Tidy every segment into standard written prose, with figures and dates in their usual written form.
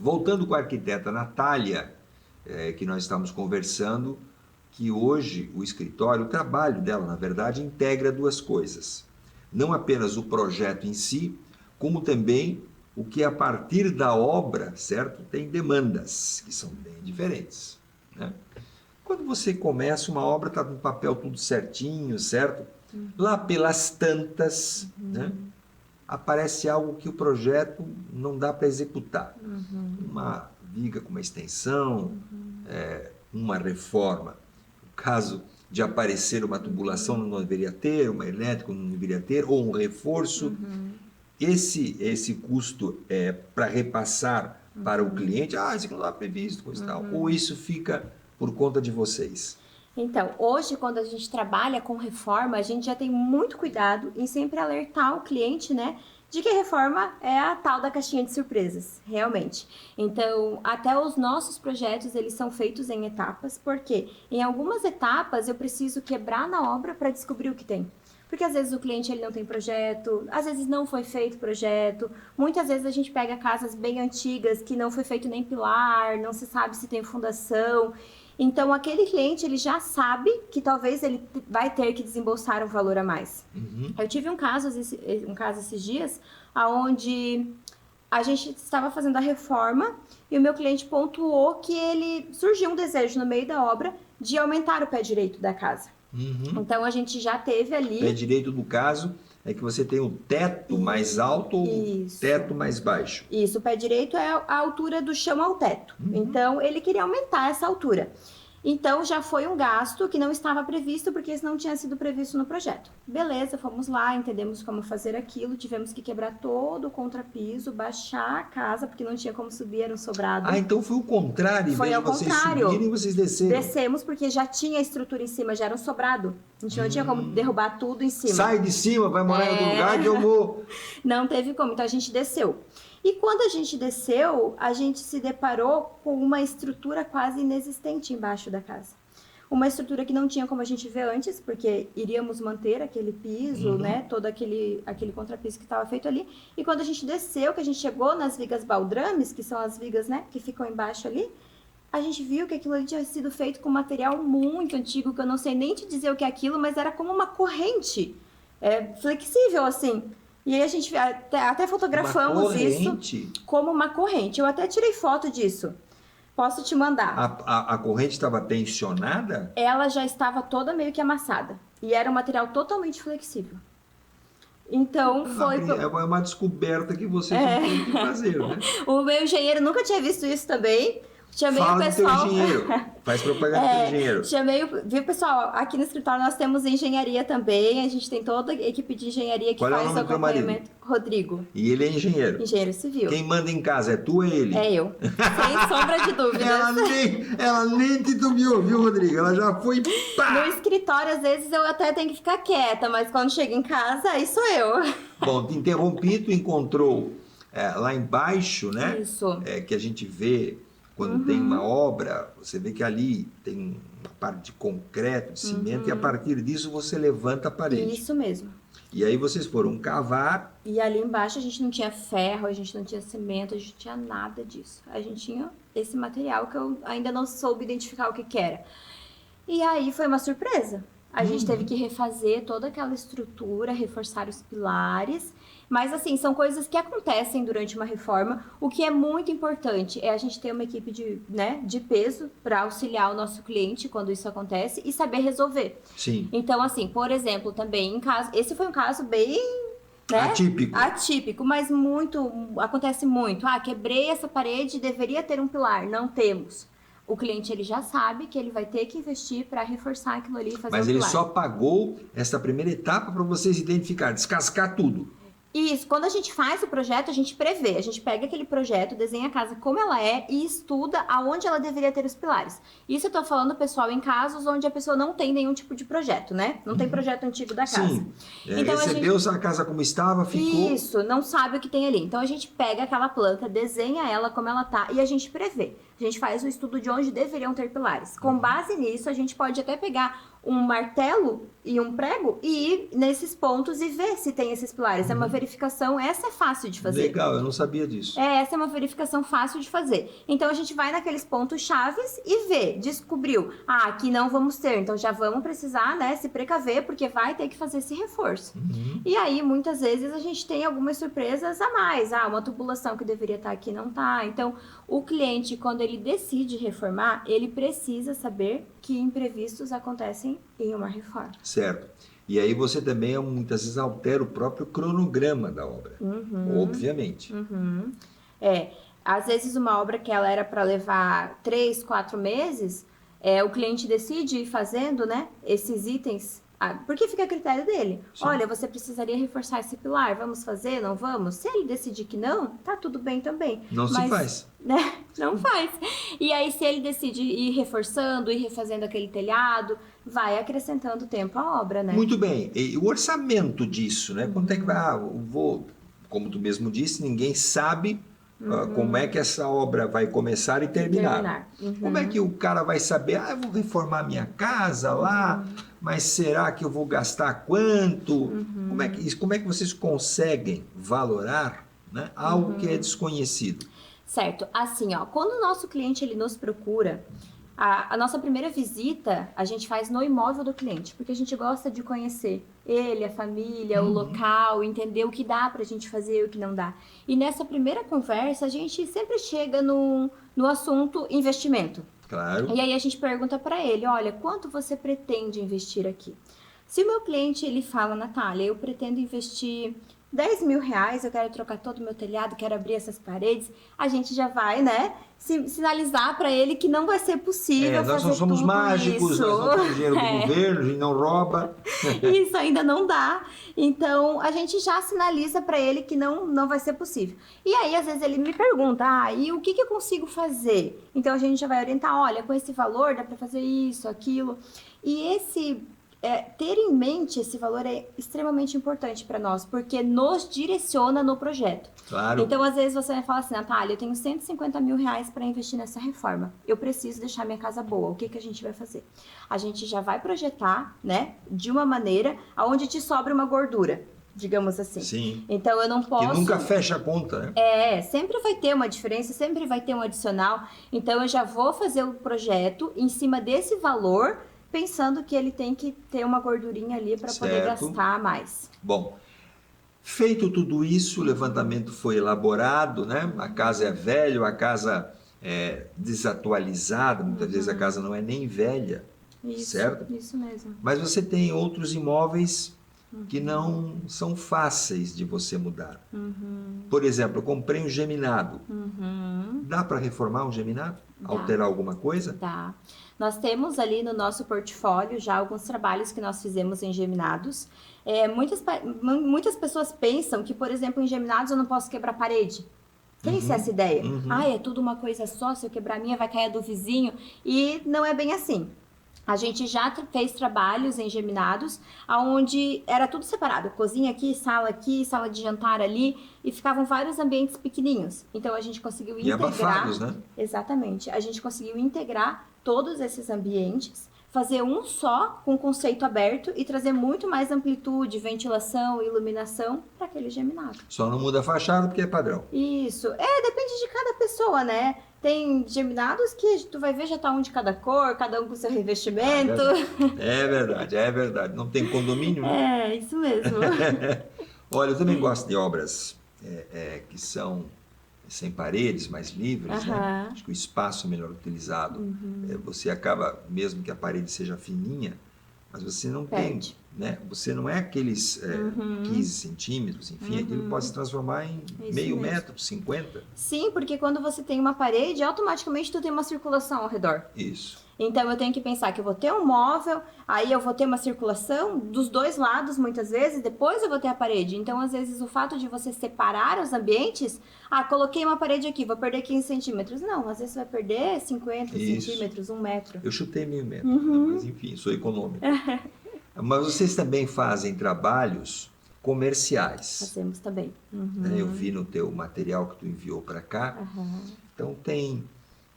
Voltando com a arquiteta Natália, que nós estamos conversando, que hoje o escritório, o trabalho dela, na verdade, integra duas coisas. Não apenas o projeto em si, como também o que a partir da obra, certo, tem demandas, que são bem diferentes, né? Quando você começa uma obra, está no papel tudo certinho, certo? Lá pelas tantas, né, aparece algo que o projeto não dá para executar. Uma viga com uma extensão, uma reforma. O caso de aparecer uma tubulação não deveria ter, uma elétrica não deveria ter, ou um reforço. Esse custo é para repassar para o cliente, isso aqui não estava previsto, coisa e tal. Ou isso fica por conta de vocês? Então, hoje, quando a gente trabalha com reforma, a gente já tem muito cuidado em sempre alertar o cliente, né, de que a reforma é a tal da caixinha de surpresas, realmente. Então, até os nossos projetos, eles são feitos em etapas, porque em algumas etapas eu preciso quebrar na obra para descobrir o que tem. Porque às vezes o cliente ele não tem projeto, às vezes não foi feito projeto, muitas vezes a gente pega casas bem antigas que não foi feito nem pilar, não se sabe se tem fundação. Então, aquele cliente, ele já sabe que talvez ele vai ter que desembolsar um valor a mais. Eu tive um caso esses dias, onde a gente estava fazendo a reforma e o meu cliente pontuou que ele surgiu um desejo no meio da obra de aumentar o pé direito da casa. Então, a gente já teve ali... Pé direito, no caso, é que você tem o teto mais alto ou o teto mais baixo? Isso, o pé direito é a altura do chão ao teto. Então, ele queria aumentar essa altura. Então, já foi um gasto que não estava previsto, porque isso não tinha sido previsto no projeto. Beleza, fomos lá, entendemos como fazer aquilo, tivemos que quebrar todo o contrapiso, baixar a casa, porque não tinha como subir, era um sobrado. Então foi o contrário, foi ao vocês contrário. Subirem, vocês desceram. Descemos porque já tinha estrutura em cima, já era um sobrado. A gente não tinha como derrubar tudo em cima. Sai de cima, vai morar em outro lugar que eu vou... Não teve como, então a gente desceu. E quando a gente desceu, a gente se deparou com uma estrutura quase inexistente embaixo da casa. Uma estrutura que não tinha como a gente ver antes, porque iríamos manter aquele piso, né? Todo aquele contrapiso que estava feito ali. E quando a gente desceu, que a gente chegou nas vigas baldrames, que são as vigas, né, que ficam embaixo ali, a gente viu que aquilo ali tinha sido feito com material muito antigo, que eu não sei nem te dizer o que é aquilo, mas era como uma corrente flexível, assim. E aí a gente até fotografamos isso como uma corrente. Eu até tirei foto disso. Posso te mandar. A corrente estava tensionada? Ela já estava toda meio que amassada. E era um material totalmente flexível. Então foi... É uma descoberta que vocês têm que fazer, né? O meu engenheiro nunca tinha visto isso também. Chamei Fala o pessoal. Do teu engenheiro. Faz propaganda do teu engenheiro. Viu, pessoal? Aqui no escritório nós temos engenharia também. A gente tem toda a equipe de engenharia que faz o acompanhamento. Rodrigo. E ele é engenheiro? Engenheiro civil. Quem manda em casa é tu ou ele? É eu. Sem sombra de dúvidas. Ela nem titubeou, viu, Rodrigo? Ela já foi... Pá! No escritório, às vezes, eu até tenho que ficar quieta, mas quando chego em casa, aí sou eu. Bom, te interrompi, tu encontrou lá embaixo, né? Isso. Que a gente vê... Quando tem uma obra, você vê que ali tem uma parte de concreto, de cimento, e a partir disso você levanta a parede. Isso mesmo. E aí vocês foram cavar. E ali embaixo a gente não tinha ferro, a gente não tinha cimento, a gente não tinha nada disso. A gente tinha esse material que eu ainda não soube identificar o que era. E aí foi uma surpresa. A gente teve que refazer toda aquela estrutura, reforçar os pilares. Mas, assim, são coisas que acontecem durante uma reforma. O que é muito importante é a gente ter uma equipe de peso para auxiliar o nosso cliente quando isso acontece e saber resolver. Sim. Então, assim, por exemplo, também em caso... Esse foi um caso bem... né? Atípico, mas acontece muito. Quebrei essa parede, deveria ter um pilar. Não temos. O cliente ele já sabe que ele vai ter que investir para reforçar aquilo ali e fazer Mas o ele pilar. só pagou essa primeira etapa para vocês identificar, descascar tudo. Isso, quando a gente faz o projeto, a gente prevê, a gente pega aquele projeto, desenha a casa como ela é e estuda aonde ela deveria ter os pilares. Isso eu tô falando, pessoal, em casos onde a pessoa não tem nenhum tipo de projeto, né? Não tem projeto antigo da casa. Sim, então, recebeu a casa como estava, ficou... Isso, não sabe o que tem ali. Então a gente pega aquela planta, desenha ela como ela tá e a gente prevê. A gente faz o estudo de onde deveriam ter pilares. Com base nisso, a gente pode até pegar um martelo e um prego e ir nesses pontos e ver se tem esses pilares. É uma verificação, essa é fácil de fazer. Legal, eu não sabia disso. Essa é uma verificação fácil de fazer. Então, a gente vai naqueles pontos chaves e vê, descobriu, aqui não vamos ter, então já vamos precisar, né, se precaver, porque vai ter que fazer esse reforço. E aí, muitas vezes, a gente tem algumas surpresas a mais. Uma tubulação que deveria estar aqui não está. Então, o cliente, quando ele decide reformar, ele precisa saber que imprevistos acontecem em uma reforma. Certo. E aí você também, muitas vezes, altera o próprio cronograma da obra. Obviamente. Às vezes uma obra que ela era para levar 3, 4 meses, o cliente decide ir fazendo, né, esses itens, porque fica a critério dele. Sim. Olha, você precisaria reforçar esse pilar, vamos fazer, não vamos? Se ele decidir que não, tá tudo bem também. Não se faz. Né? Não faz. E aí, se ele decide ir reforçando, ir refazendo aquele telhado, vai acrescentando tempo à obra, né? Muito bem. E o orçamento disso, né? Quanto é que vai... como tu mesmo disse, ninguém sabe como é que essa obra vai começar e terminar. Como é que o cara vai saber? Eu vou reformar minha casa lá, mas será que eu vou gastar quanto? Como é que vocês conseguem valorar, né, algo que é desconhecido? Certo. Assim, quando o nosso cliente ele nos procura, a nossa primeira visita a gente faz no imóvel do cliente, porque a gente gosta de conhecer ele, a família, o local, entender o que dá pra gente fazer e o que não dá. E nessa primeira conversa, a gente sempre chega no assunto investimento. Claro. E aí a gente pergunta para ele, olha, quanto você pretende investir aqui? Se o meu cliente ele fala, Natália, eu pretendo investir 10 mil reais, eu quero trocar todo o meu telhado, quero abrir essas paredes, a gente já vai, né, sinalizar para ele que não vai ser possível fazer tudo isso. Nós não somos mágicos, nós não temos dinheiro do governo, a gente não rouba. Isso ainda não dá. Então, a gente já sinaliza para ele que não vai ser possível. E aí, às vezes, ele me pergunta, e o que eu consigo fazer? Então, a gente já vai orientar, olha, com esse valor dá para fazer isso, aquilo. E ter em mente esse valor é extremamente importante para nós, porque nos direciona no projeto. Claro. Então, às vezes, você vai falar assim, Natália, eu tenho 150 mil reais para investir nessa reforma. Eu preciso deixar minha casa boa. O que a gente vai fazer? A gente já vai projetar, né, de uma maneira onde te sobra uma gordura, digamos assim. Sim. Então, eu não posso... Que nunca fecha a conta, né? Sempre vai ter uma diferença, sempre vai ter um adicional. Então, eu já vou fazer o projeto em cima desse valor, pensando que ele tem que ter uma gordurinha ali para poder gastar mais. Bom, feito tudo isso, o levantamento foi elaborado, né? A casa é velha, a casa é desatualizada, muitas vezes a casa não é nem velha, certo? Isso mesmo. Mas você tem outros imóveis que não são fáceis de você mudar. Por exemplo, eu comprei um geminado. Dá para reformar um geminado? Alterar alguma coisa? Dá. Nós temos ali no nosso portfólio já alguns trabalhos que nós fizemos em geminados. Muitas pessoas pensam que, por exemplo, em geminados eu não posso quebrar parede. Tem essa ideia? É tudo uma coisa só, se eu quebrar a minha vai cair a do vizinho. E não é bem assim. A gente já fez trabalhos em geminados, onde era tudo separado. Cozinha aqui, sala de jantar ali, e ficavam vários ambientes pequenininhos. Então, a gente conseguiu integrar... E abafados, né? Exatamente. A gente conseguiu integrar todos esses ambientes, fazer um só, com conceito aberto, e trazer muito mais amplitude, ventilação, iluminação para aquele geminado. Só não muda a fachada porque é padrão. Isso. Depende de cada pessoa, né? Tem geminados que tu vai ver já tá um de cada cor, cada um com seu revestimento. É verdade. Não tem condomínio, né? Isso mesmo. Olha, eu também gosto de obras que são sem paredes, mais livres, né? Acho que o espaço é melhor utilizado. Você acaba, mesmo que a parede seja fininha, mas você não tem, né? Você não é aqueles 15 centímetros, enfim, aquilo pode se transformar em meio metro, 50. Sim, porque quando você tem uma parede, automaticamente tu tem uma circulação ao redor. Isso. Então, eu tenho que pensar que eu vou ter um móvel, aí eu vou ter uma circulação dos dois lados, muitas vezes, depois eu vou ter a parede. Então, às vezes, o fato de você separar os ambientes, coloquei uma parede aqui, vou perder 15 centímetros. Não, às vezes você vai perder 50 centímetros, 1 metro. Eu chutei meio metro, mas enfim, sou econômico. Mas vocês também fazem trabalhos comerciais. Fazemos também. Eu vi no teu material que tu enviou para cá. Então, tem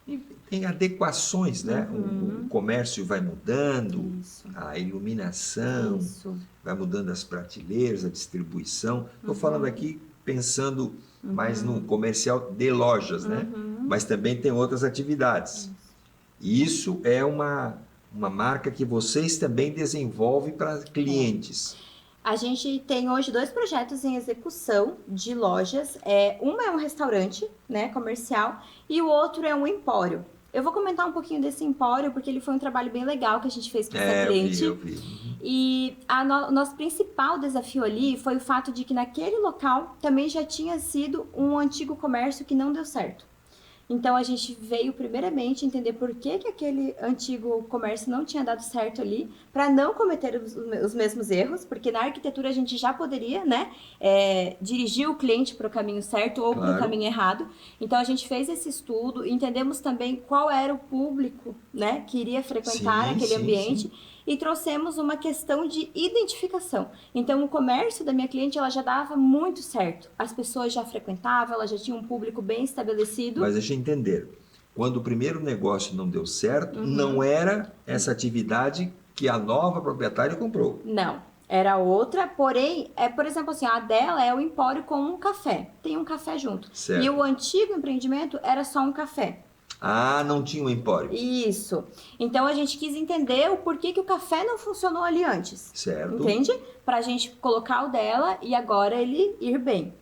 E tem adequações, né? O comércio vai mudando, Isso. a iluminação, Isso. vai mudando as prateleiras, a distribuição. Estou falando aqui pensando mais no comercial de lojas, né? Mas também tem outras atividades. E isso é uma marca que vocês também desenvolvem para clientes. A gente tem hoje 2 projetos em execução de lojas. Uma é um restaurante, né, comercial, e o outro é um empório. Eu vou comentar um pouquinho desse empório, porque ele foi um trabalho bem legal que a gente fez com essa cliente. Eu vi. Uhum. E o nosso principal desafio ali foi o fato de que naquele local também já tinha sido um antigo comércio que não deu certo. Então a gente veio primeiramente entender por que aquele antigo comércio não tinha dado certo ali, para não cometer os mesmos erros, porque na arquitetura a gente já poderia, né, dirigir o cliente para o caminho certo ou para o caminho errado. Então a gente fez esse estudo, entendemos também qual era o público, né, que iria frequentar aquele ambiente. E trouxemos uma questão de identificação. Então, o comércio da minha cliente, ela já dava muito certo. As pessoas já frequentavam, ela já tinha um público bem estabelecido. Mas deixa eu entender. Quando o primeiro negócio não deu certo, não era essa atividade que a nova proprietária comprou. Não. Era outra, porém, por exemplo, assim, a dela é o empório com um café. Tem um café junto. Certo. E o antigo empreendimento era só um café. Ah, não tinha um empório. Isso. Então a gente quis entender o porquê que o café não funcionou ali antes. Certo. Entende? Pra gente colocar o dela e agora ele ir bem.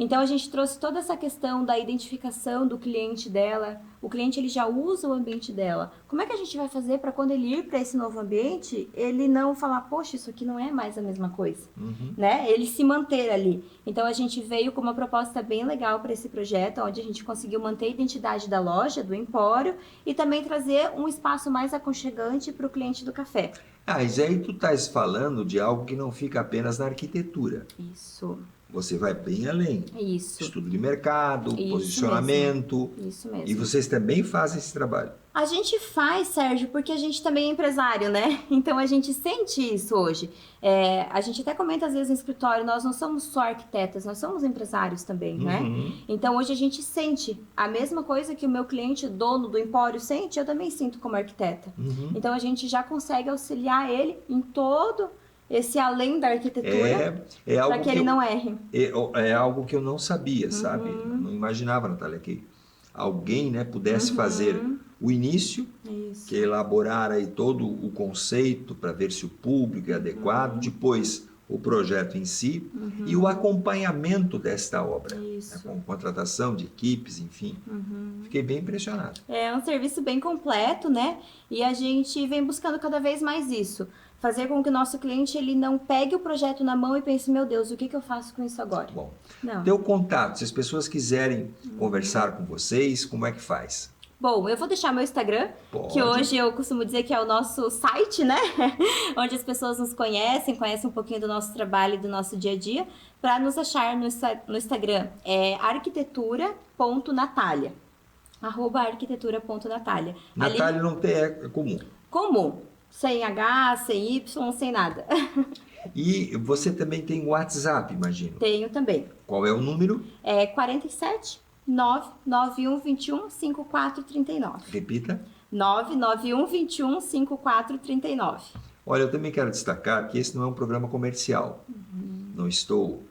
Então a gente trouxe toda essa questão da identificação do cliente dela. O cliente ele já usa o ambiente dela. Como é que a gente vai fazer para quando ele ir para esse novo ambiente, ele não falar, poxa, isso aqui não é mais a mesma coisa, né? Ele se manter ali. Então a gente veio com uma proposta bem legal para esse projeto, onde a gente conseguiu manter a identidade da loja, do empório, e também trazer um espaço mais aconchegante para o cliente do café. Mas aí tu estás falando de algo que não fica apenas na arquitetura. Isso. Você vai bem além. Isso. Estudo de mercado, Isso posicionamento. mesmo. Isso mesmo. E vocês também fazem esse trabalho. A gente faz, Sérgio, porque a gente também é empresário, né? Então a gente sente isso hoje. A gente até comenta às vezes no escritório, nós não somos só arquitetas, nós somos empresários também, né? Então hoje a gente sente a mesma coisa que o meu cliente, dono do empório, sente, eu também sinto como arquiteta. Então a gente já consegue auxiliar ele em todo esse além da arquitetura, para que ele não erre. É algo que eu não sabia, sabe? Não imaginava, Natália, que alguém, né, pudesse fazer o início, que elaborar aí todo o conceito para ver se o público é adequado, depois o projeto em si e o acompanhamento desta obra, né, com contratação de equipes, enfim. Fiquei bem impressionado. É um serviço bem completo, né? E a gente vem buscando cada vez mais isso. Fazer com que o nosso cliente ele não pegue o projeto na mão e pense, meu Deus, o que eu faço com isso agora? Bom, não. Teu contato, se as pessoas quiserem conversar com vocês, como é que faz? Bom, eu vou deixar meu Instagram, que hoje eu costumo dizer que é o nosso site, né? Onde as pessoas nos conhecem um pouquinho do nosso trabalho e do nosso dia a dia. Para nos achar no Instagram é arquitetura.natália. @arquitetura.natália. Natália não tem, é comum. Comum. Sem H, sem Y, sem nada. E você também tem WhatsApp, imagino. Tenho também. Qual é o número? É 47 991 21 5439. Repita. 991 21 5439. Olha, eu também quero destacar que esse não é um programa comercial. Não estou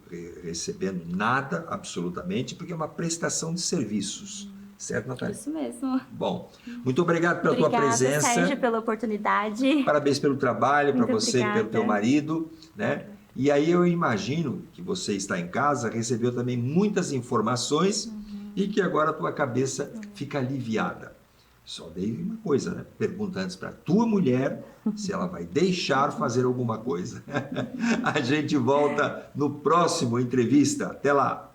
recebendo nada, absolutamente, porque é uma prestação de serviços. Certo, Natália? Isso mesmo. Bom, muito obrigado pela tua presença. Sérgio, pela oportunidade. Parabéns pelo trabalho, para você e pelo teu marido, né? E aí eu imagino que você está em casa, recebeu também muitas informações e que agora a tua cabeça fica aliviada. Só dei uma coisa, né? Pergunta antes para tua mulher se ela vai deixar fazer alguma coisa. A gente volta no próximo entrevista. Até lá!